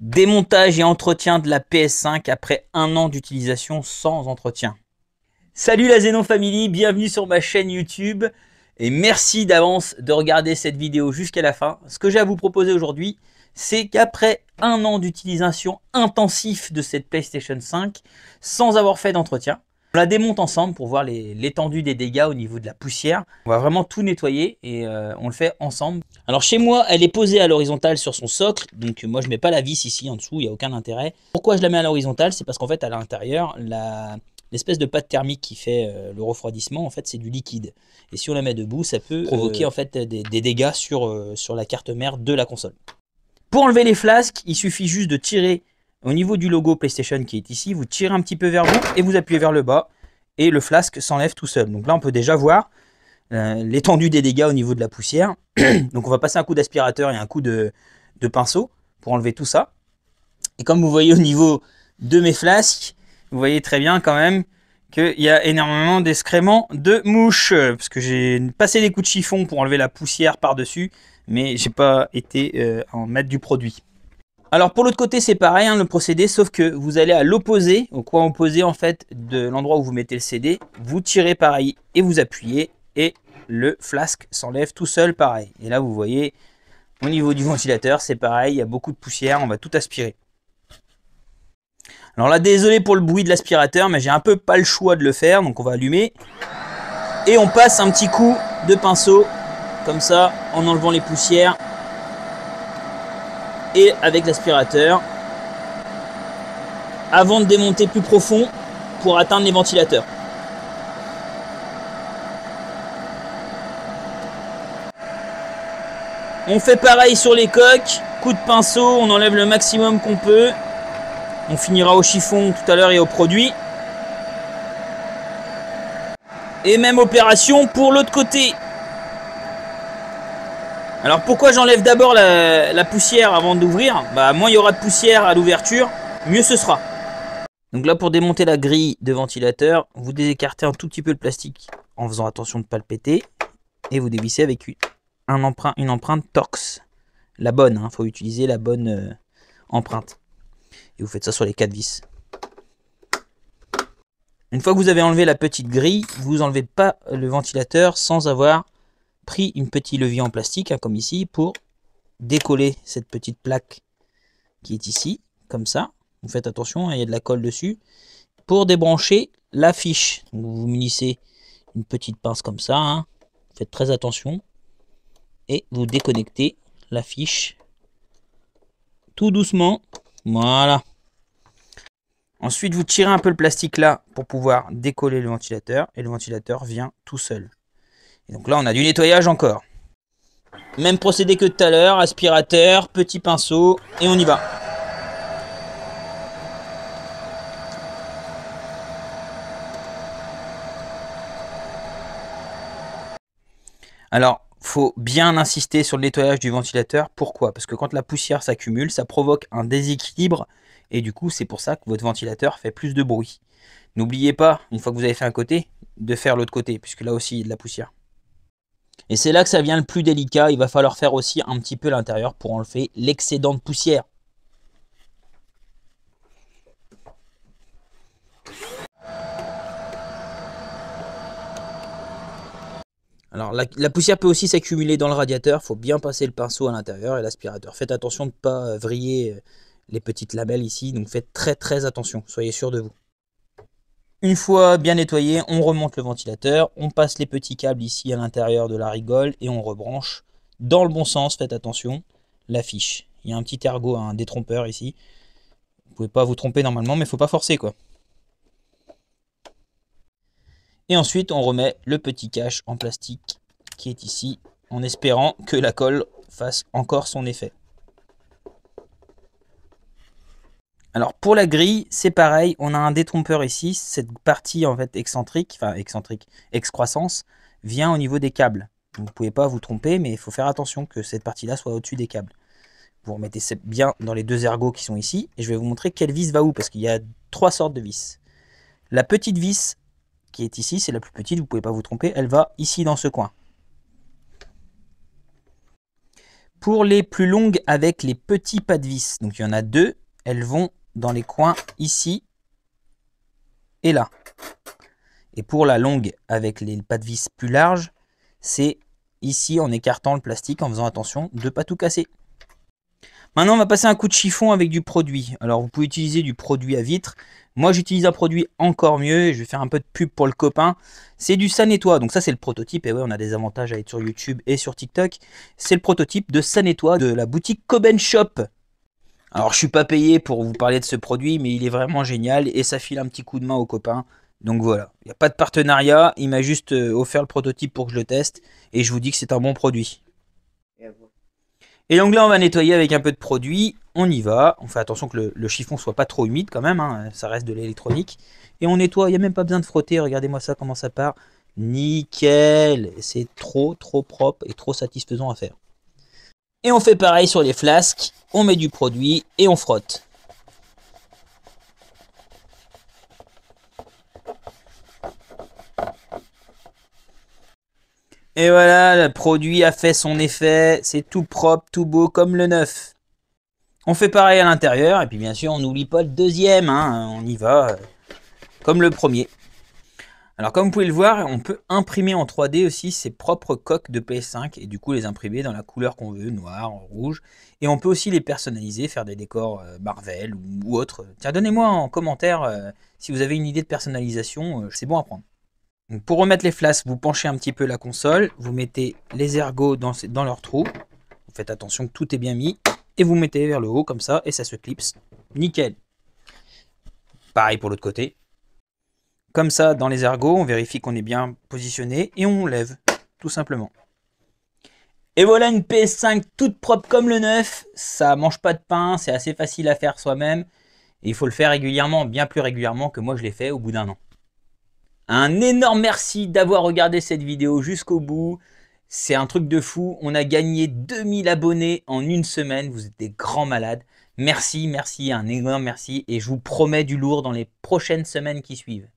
Démontage et entretien de la PS5 après un an d'utilisation sans entretien. Salut la Xenon Family, bienvenue sur ma chaîne YouTube et merci d'avance de regarder cette vidéo jusqu'à la fin. Ce que j'ai à vous proposer aujourd'hui, c'est qu'après un an d'utilisation intensif de cette PlayStation 5 sans avoir fait d'entretien, on la démonte ensemble pour voir l'étendue des dégâts au niveau de la poussière. On va vraiment tout nettoyer et on le fait ensemble. Alors chez moi, elle est posée à l'horizontale sur son socle. Donc moi, je mets pas la vis ici en dessous, il n'y a aucun intérêt. Pourquoi je la mets à l'horizontale? C'est parce qu'en fait, à l'intérieur, l'espèce de pâte thermique qui fait le refroidissement, en fait, c'est du liquide. Et si on la met debout, ça peut provoquer en fait des dégâts sur la carte mère de la console. Pour enlever les flasques, il suffit juste de tirer au niveau du logo PlayStation qui est ici, vous tirez un petit peu vers vous et vous appuyez vers le bas et le flasque s'enlève tout seul. Donc là, on peut déjà voir l'étendue des dégâts au niveau de la poussière. Donc on va passer un coup d'aspirateur et un coup de pinceau pour enlever tout ça. Et comme vous voyez au niveau de mes flasques, vous voyez très bien quand même qu'il y a énormément d'excréments de mouches. Parce que j'ai passé des coups de chiffon pour enlever la poussière par-dessus, mais j'ai pas été en mettre du produit. Alors pour l'autre côté c'est pareil le procédé, sauf que vous allez à l'opposé, au coin opposé en fait de l'endroit où vous mettez le CD, vous tirez pareil et vous appuyez et le flasque s'enlève tout seul pareil. Et là vous voyez au niveau du ventilateur c'est pareil, il y a beaucoup de poussière, on va tout aspirer. Alors là désolé pour le bruit de l'aspirateur mais j'ai un peu pas le choix de le faire, donc on va allumer et on passe un petit coup de pinceau comme ça en enlevant les poussières. Et avec l'aspirateur avant de démonter plus profond pour atteindre les ventilateurs. On fait pareil sur les coques, coup de pinceau, on enlève le maximum qu'on peut. On finira au chiffon tout à l'heure et au produit. Et même opération pour l'autre côté. Alors pourquoi j'enlève d'abord la poussière avant d'ouvrir? Moins il y aura de poussière à l'ouverture, mieux ce sera. Donc là pour démonter la grille de ventilateur, vous désécartez un tout petit peu le plastique en faisant attention de ne pas le péter. Et vous dévissez avec une empreinte Torx. La bonne, faut utiliser la bonne empreinte. Et vous faites ça sur les 4 vis. Une fois que vous avez enlevé la petite grille, vous n'enlevez pas le ventilateur sans avoir pris une petite levier en plastique, comme ici, pour décoller cette petite plaque qui est ici, comme ça. Vous faites attention, il y a de la colle dessus. Pour débrancher la fiche, vous munissez une petite pince comme ça. Faites très attention. Et vous déconnectez la fiche tout doucement. Voilà. Ensuite, vous tirez un peu le plastique là pour pouvoir décoller le ventilateur. Et le ventilateur vient tout seul. Et donc là, on a du nettoyage encore. Même procédé que tout à l'heure, aspirateur, petit pinceau, et on y va. Alors, faut bien insister sur le nettoyage du ventilateur. Pourquoi? Parce que quand la poussière s'accumule, ça provoque un déséquilibre. Et du coup, c'est pour ça que votre ventilateur fait plus de bruit. N'oubliez pas, une fois que vous avez fait un côté, de faire l'autre côté, puisque là aussi, il y a de la poussière. Et c'est là que ça vient le plus délicat. Il va falloir faire aussi un petit peu l'intérieur pour enlever l'excédent de poussière. Alors la poussière peut aussi s'accumuler dans le radiateur. Il faut bien passer le pinceau à l'intérieur et l'aspirateur. Faites attention de ne pas vriller les petites lamelles ici. Donc faites très attention. Soyez sûr de vous. Une fois bien nettoyé, on remonte le ventilateur, on passe les petits câbles ici à l'intérieur de la rigole et on rebranche dans le bon sens, faites attention, la fiche. Il y a un petit ergot, un détrompeur ici. Vous pouvez pas vous tromper normalement, mais il ne faut pas forcer quoi. Et ensuite, on remet le petit cache en plastique qui est ici, en espérant que la colle fasse encore son effet. Alors pour la grille, c'est pareil, on a un détrompeur ici, cette partie en fait excentrique, excroissance, vient au niveau des câbles. Vous ne pouvez pas vous tromper, mais il faut faire attention que cette partie-là soit au-dessus des câbles. Vous remettez bien dans les deux ergots qui sont ici, et je vais vous montrer quelle vis va où, parce qu'il y a 3 sortes de vis. La petite vis qui est ici, c'est la plus petite, vous ne pouvez pas vous tromper, elle va ici dans ce coin. Pour les plus longues avec les petits pas de vis, donc il y en a deux, elles vont dans les coins ici et là. Et pour la longue avec les pas de vis plus larges, c'est ici en écartant le plastique, en faisant attention de ne pas tout casser. Maintenant, on va passer un coup de chiffon avec du produit. Alors, vous pouvez utiliser du produit à vitre. Moi, j'utilise un produit encore mieux. Et je vais faire un peu de pub pour le copain. C'est du Sanettois. Donc ça, c'est le prototype. Et ouais, on a des avantages à être sur YouTube et sur TikTok. C'est le prototype de Sanettois de la boutique Coben Shop. Alors, je suis pas payé pour vous parler de ce produit, mais il est vraiment génial. Et ça file un petit coup de main au copain. Donc voilà, il n'y a pas de partenariat. Il m'a juste offert le prototype pour que je le teste. Et je vous dis que c'est un bon produit. Et donc là, on va nettoyer avec un peu de produit. On y va. On fait attention que le chiffon soit pas trop humide quand même. Hein. Ça reste de l'électronique. Et on nettoie. Il n'y a même pas besoin de frotter. Regardez-moi ça, comment ça part. Nickel. C'est trop propre et trop satisfaisant à faire. Et on fait pareil sur les flasques. On met du produit et on frotte. Et voilà, le produit a fait son effet, c'est tout propre, tout beau comme le neuf. On fait pareil à l'intérieur, et puis bien sûr on n'oublie pas le deuxième, hein. On y va comme le premier. Alors comme vous pouvez le voir, on peut imprimer en 3D aussi ses propres coques de PS5, et du coup les imprimer dans la couleur qu'on veut, noir, rouge. Et on peut aussi les personnaliser, faire des décors Marvel ou autre. Tiens, donnez-moi en commentaire si vous avez une idée de personnalisation, c'est bon à prendre. Donc pour remettre les flasques, vous penchez un petit peu la console, vous mettez les ergots dans leur trou, vous faites attention que tout est bien mis, et vous mettez vers le haut comme ça, et ça se clipse, nickel. Pareil pour l'autre côté. Comme ça, dans les ergots, on vérifie qu'on est bien positionné, et on lève, tout simplement. Et voilà une PS5 toute propre comme le neuf, ça mange pas de pain, c'est assez facile à faire soi-même, et il faut le faire régulièrement, bien plus régulièrement que moi je l'ai fait au bout d'un an. Un énorme merci d'avoir regardé cette vidéo jusqu'au bout. C'est un truc de fou. On a gagné 2000 abonnés en une semaine. Vous êtes des grands malades. Merci, un énorme merci. Et je vous promets du lourd dans les prochaines semaines qui suivent.